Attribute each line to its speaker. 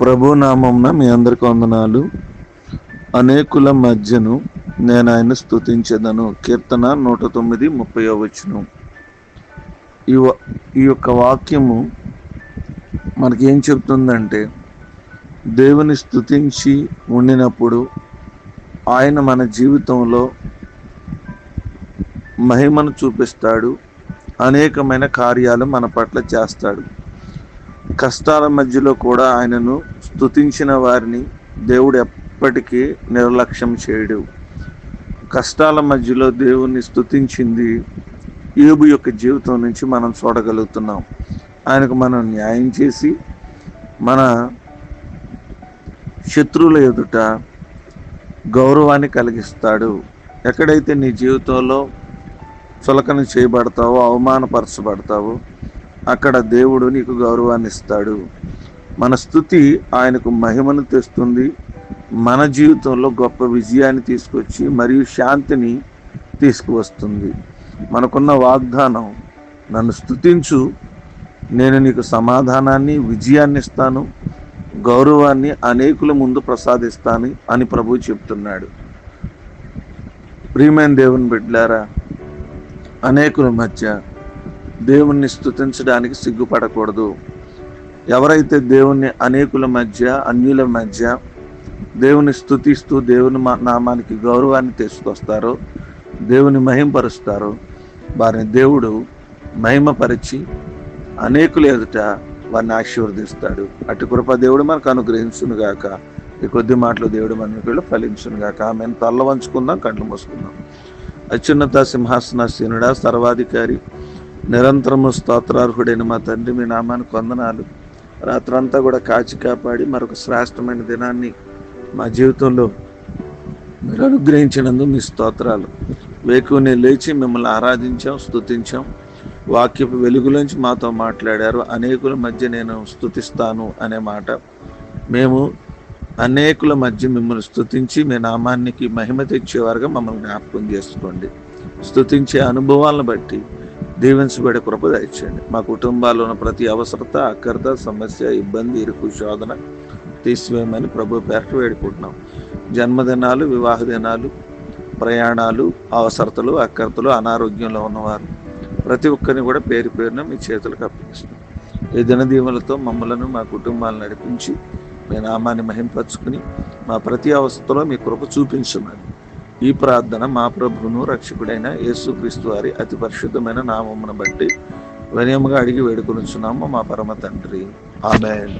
Speaker 1: ప్రభు నామమున మీ అందరికి వందనాలు. అనేకుల మధ్యను నేను ఆయన స్తుతించెదను. కీర్తన 109:30. ఈ యొక్క వాక్యము మనకి ఏం చెప్తుందంటే, దేవుని స్తుతించి ఉండినప్పుడు ఆయన మన జీవితంలో మహిమను చూపిస్తాడు. అనేకమైన కార్యాలు మన పట్ల చేస్తాడు. కష్టాల మధ్యలో కూడా ఆయనను స్తుతించిన వారిని దేవుడు ఎప్పటికీ నిర్లక్ష్యం చేయడు. కష్టాల మధ్యలో దేవుణ్ణి స్తుతించింది యోబు యొక్క జీవితం నుంచి మనం చూడగలుగుతున్నాం. ఆయనకు మనం న్యాయం చేసి మన శత్రువుల ఎదుట గౌరవాన్ని కలిగిస్తాడు. ఎక్కడైతే నీ జీవితంలో చులకన చేయబడతావో, అవమానపరచబడతావో, అక్కడ దేవుడు నీకు గౌరవాన్ని ఇస్తాడు. మన స్తుతి ఆయనకు మహిమను తెస్తుంది. మన జీవితంలో గొప్ప విజయాన్ని తీసుకొచ్చి మరియు శాంతిని తీసుకువస్తుంది. మనకున్న వాగ్దానం, నన్ను స్తుతించు, నేను నీకు సమాధానాన్ని, విజయాన్ని ఇస్తాను, గౌరవాన్ని అనేకుల ముందు ప్రసాదిస్తాను అని ప్రభువు చెప్తున్నాడు. ప్రియమైన దేవుని బిడ్డలారా, అనేకుల మధ్య దేవుణ్ణి స్తుతించడానికి సిగ్గుపడకూడదు. ఎవరైతే దేవుణ్ణి అనేకుల మధ్య, అన్యుల మధ్య దేవుని స్తుతిస్తూ దేవుని నామానికి గౌరవాన్ని తీసుకొస్తారో, దేవుని మహింపరుస్తారో, వారిని దేవుడు మహిమపరిచి అనేకుల ఎదుట వారిని ఆశీర్వదిస్తాడు. అటు కృప దేవుడు మనకు అనుగ్రహించునుగాక. ఈ కొద్ది మాటలు దేవుడు మనకు ఫలించునుగాక. ఆమెను తల్ల వంచుకుందాం, కళ్ళు మూసుకుందాం. అత్యున్నత సింహాసనాసీనుడా, సర్వాధికారి, నిరంతరము స్తోత్రార్హుడైన మా తండ్రి, మీ నామానికి వందనాలు. రాత్రంతా కూడా కాచి కాపాడి మరొక శ్రేష్టమైన దినాన్ని మా జీవితంలో మీరు అనుగ్రహించినందుకు మీ స్తోత్రాలు. వేకువనే లేచి మిమ్మల్ని ఆరాధించాం, స్తుతించాం. వాక్యపు వెలుగులోంచి మాతో మాట్లాడారు. అనేకుల మధ్య నేను స్తుతిస్తాను అనే మాట, మేము అనేకుల మధ్య మిమ్మల్ని స్తుతించి మీ నామానికి మహిమ తెచ్చేవారుగా మమ్మల్ని జ్ఞాపకం చేసుకోండి. స్తుతించే అనుభవాలను బట్టి దీవించబడే కృప దయచేయండి. మా కుటుంబాల్లో ఉన్న ప్రతి అవసరత, అక్కరత, సమస్య, ఇబ్బంది, ఇరుకు, శోధన తీసివేయమని ప్రభు పేరట వేడుకుంటున్నాం. జన్మదినాలు, వివాహ దినాలు, ప్రయాణాలు, అవసరతలు, అక్కరతలు, అనారోగ్యంలో ఉన్నవారు ప్రతి ఒక్కరిని కూడా పేరు పేరున మీ చేతులకు అప్పగిస్తున్నాం. ఈ దినదీవులతో మమ్మలను, మా కుటుంబాలను నడిపించి మీ నామాన్ని మహింపరచుకుని మా ప్రతి అవస్థలో మీ కృప చూపించమని ఈ ప్రార్థన మా ప్రభువును రక్షకుడైన యేసుక్రీస్తు వారి అతి పరిశుద్ధమైన నామమును బట్టి వినయముగా అడిగి వేడుకొనుచున్నాము మా పరమ తండ్రి. ఆమేన్.